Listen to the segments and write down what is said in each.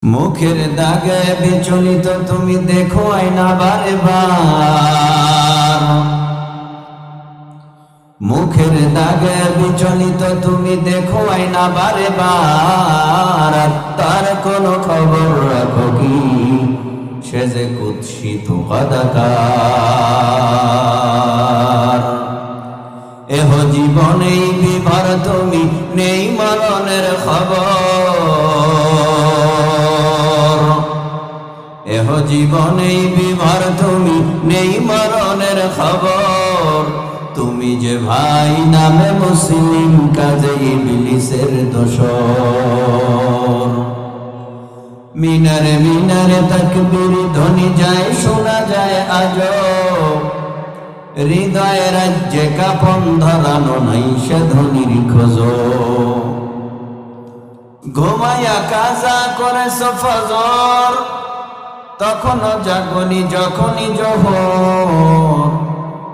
মুখের দাগে বিচলিত তুমি দেখো আয়না বারে বার। মুখের দাগে বিচলিত তুমি দেখো আয়না বারে বার। তার কোনো খবর রাখো কি সে যে কুৎসিত কদাকার। এহ জীবনেই বিভার তুমি নেই মরণের খবর। এহ জীবনেই বিভার তুমি নেই মরণের খবর। তুমি যে ভাই নামে মুসলিম কাজে ইবলিসের দোসর। মিনারে মিনারে তাকবীর ধ্বনি যায় শোনা যায় আজো। হৃদয় রাজ্যে কাপন ধরানো নাই সে ধ্বনির খোঁজ। ঘুমাইয়া কাজা করে ফজর তখনও জাগনি যখনই জোহর।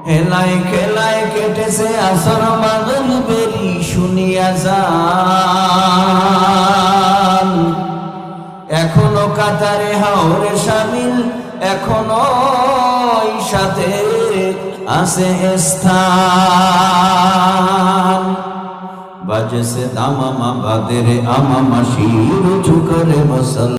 হেলায় খেলায় কেটেছে আসর মাগরিবেরি শুনিয়া যান। এখনো কাতারে হাওরে শামিল এখনো সাথে আছে স্থান। বাজেছে দামামা বাদের আমামা শির উঁচু করে মুসলমান।